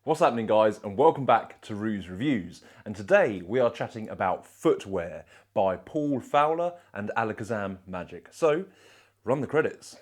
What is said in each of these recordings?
What's happening, guys, and welcome back to Roo's Reviews. And today we are chatting about footwear by Paul Fowler and Alakazam Magic. So, run the credits.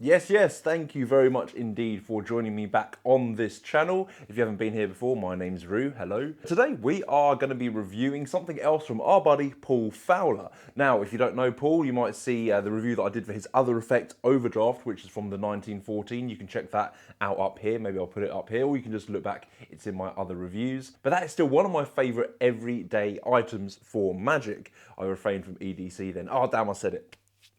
Yes, thank you very much indeed for joining me back on this channel. If you haven't been here before, my name's Roo, hello. Today we are going to be reviewing something else from our buddy Paul Fowler. Now, if you don't know Paul, you might see the review that I did for his other effect, Overdraft, which is from the 1914. You can check that out up here, maybe I'll put it up here, or you can just look back, it's in my other reviews. But that is still one of my favourite everyday items for Magic. I refrained from EDC then. Oh damn, I said it,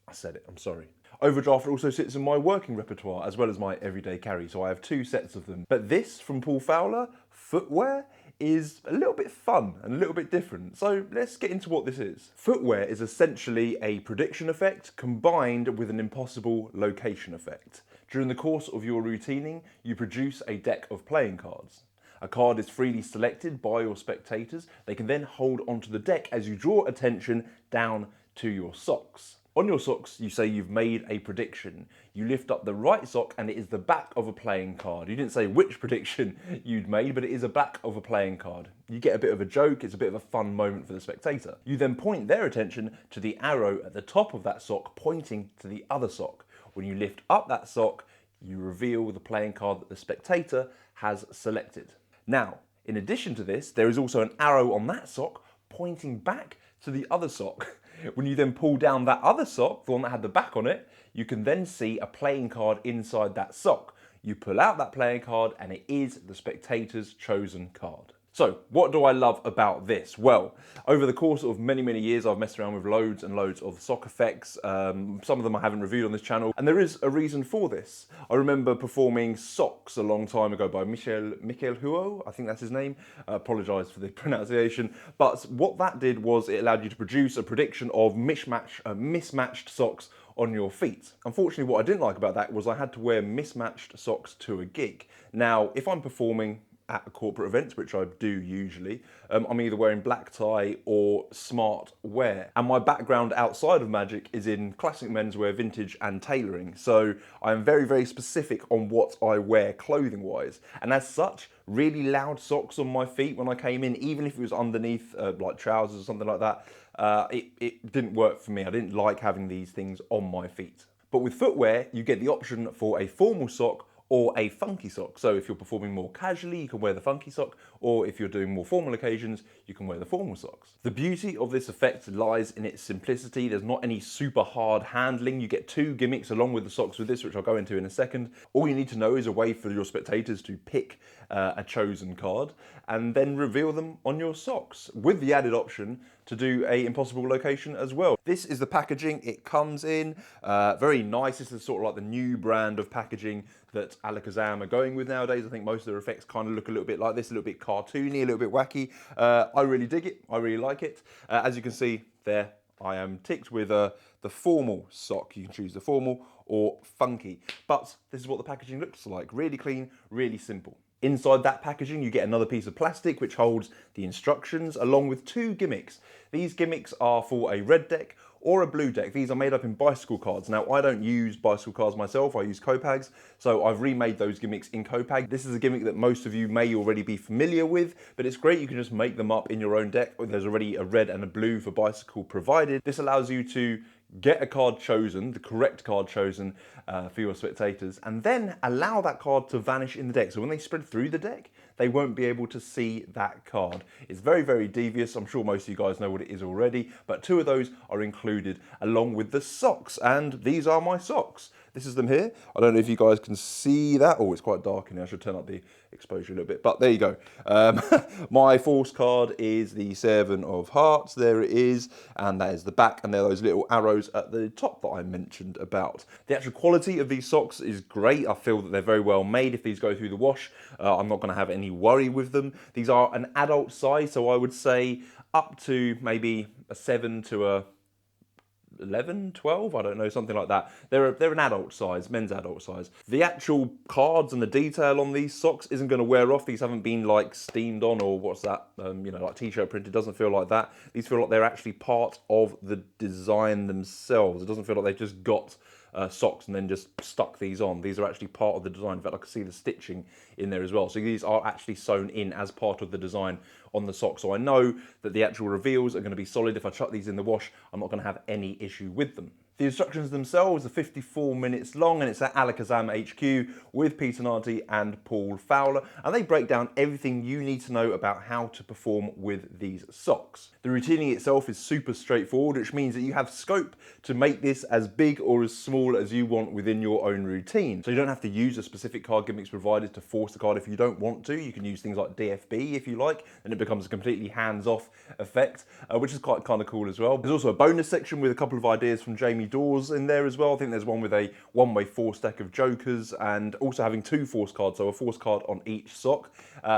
I'm sorry. Overdraft also sits in my working repertoire as well as my everyday carry, so I have two sets of them. But this from Paul Fowler, footwear, is a little bit fun and a little bit different. So let's get into what this is. Footwear is essentially a prediction effect combined with an impossible location effect. During the course of your routining, you produce a deck of playing cards. A card is freely selected by your spectators. They can then hold onto the deck as you draw attention down to your socks. On your socks, you say you've made a prediction. You lift up the right sock and it is the back of a playing card. You didn't say which prediction you'd made, but it is a back of a playing card. You get a bit of a joke, it's a bit of a fun moment for the spectator. You then point their attention to the arrow at the top of that sock pointing to the other sock. When you lift up that sock, you reveal the playing card that the spectator has selected. Now, in addition to this, there is also an arrow on that sock pointing back to the other sock. When you then pull down that other sock, the one that had the back on it, you can then see a playing card inside that sock. You pull out that playing card and it is the spectator's chosen card. So, what do I love about this? Well, over the course of many years, I've messed around with loads and loads of sock effects. Some of them I haven't reviewed on this channel, and there is a reason for this. I remember performing Socks a long time ago by Michael Huo, I think that's his name. I apologise for the pronunciation. But what that did was it allowed you to produce a prediction of mismatched socks on your feet. Unfortunately, what I didn't like about that was I had to wear mismatched socks to a gig. Now, if I'm performing at a corporate event, which I do usually, I'm either wearing black tie or smart wear. And my background outside of Magic is in classic menswear, vintage and tailoring. So I am very specific on what I wear clothing wise. And as such, really loud socks on my feet when I came in, even if it was underneath like trousers or something like that, it didn't work for me. I didn't like having these things on my feet. But with footwear, you get the option for a formal sock or a funky sock. So if you're performing more casually, you can wear the funky sock, or if you're doing more formal occasions, you can wear the formal socks. The beauty of this effect lies in its simplicity. There's not any super hard handling. You get two gimmicks along with the socks with this, which I'll go into in a second. All you need to know is a way for your spectators to pick a chosen card and then reveal them on your socks, with the added option to do a impossible location as well. This is the packaging it comes in. Very nice. This is sort of like the new brand of packaging that Alakazam are going with nowadays. I think most of their effects kind of look a little bit like this, a little bit cartoony, a little bit wacky. I really dig it. I really like it. As you can see there, I am ticked with the formal sock. You can choose the formal or funky. But this is what the packaging looks like. Really clean, really simple. Inside that packaging, you get another piece of plastic which holds the instructions along with two gimmicks. These gimmicks are for a red deck or a blue deck. These are made up in bicycle cards. Now, I don't use bicycle cards myself, I use Copags, so I've remade those gimmicks in Copag. This is a gimmick that most of you may already be familiar with, but it's great, you can just make them up in your own deck. There's already a red and a blue for bicycle provided. This allows you to get a card chosen, the correct card chosen for your spectators, and then allow that card to vanish in the deck. So when they spread through the deck, they won't be able to see that card. It's very devious. I'm sure most of you guys know what it is already, but two of those are included along with the socks, and these are my socks. This is them here. I don't know if you guys can see that. Oh, it's quite dark in here. I should turn up the exposure a little bit, but there you go. My force card is the Seven of Hearts. There it is, and that is the back, and there are those little arrows at the top that I mentioned about. The actual quality of these socks is great. I feel that they're very well made. If these go through the wash, I'm not going to have any worry with them. These are an adult size, so I would say up to maybe a 7 to a 11, 12, I don't know, something like that. They're an adult size, men's adult size. The actual cards and the detail on these socks isn't going to wear off. These haven't been like steamed on, or what's that, you know, like t-shirt printed. Doesn't feel like that. These feel like they're actually part of the design themselves. It doesn't feel like they've just got socks and then just stuck these on. These are actually part of the design. In fact, I can see the stitching in there as well. So these are actually sewn in as part of the design on the sock. So I know that the actual reveals are going to be solid. If I chuck these in the wash, I'm not going to have any issue with them. The instructions themselves are 54 minutes long, and it's at Alakazam HQ with Peter Nardi and Paul Fowler, and they break down everything you need to know about how to perform with these socks. The routining itself is super straightforward, which means that you have scope to make this as big or as small as you want within your own routine. So you don't have to use a specific card gimmicks provided to force the card if you don't want to. You can use things like DFB if you like, and it becomes a completely hands-off effect, which is quite kind of cool as well. There's also a bonus section with a couple of ideas from Jamie Dawes in there as well. I think there's one with a one-way force deck of jokers, and also having 2 force cards, so a force card on each sock.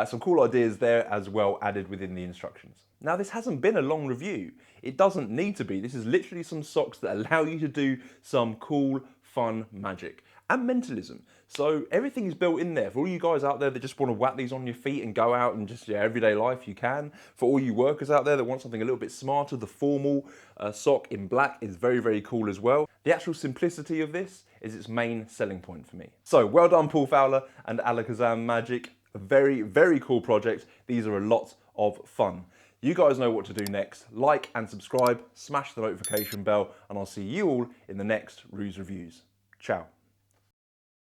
Some cool ideas there as well added within the instructions. Now, this hasn't been a long review. It doesn't need to be. This is literally some socks that allow you to do some cool, fun magic and mentalism. So everything is built in there. For all you guys out there that just want to whack these on your feet and go out and just, yeah, everyday life, you can. For all you workers out there that want something a little bit smarter, the formal sock in black is very, very cool as well. The actual simplicity of this is its main selling point for me. So well done, Paul Fowler and Alakazam Magic. A very, very cool project. These are a lot of fun. You guys know what to do next. Like and subscribe, smash the notification bell, and I'll see you all in the next Ruse Reviews. Ciao.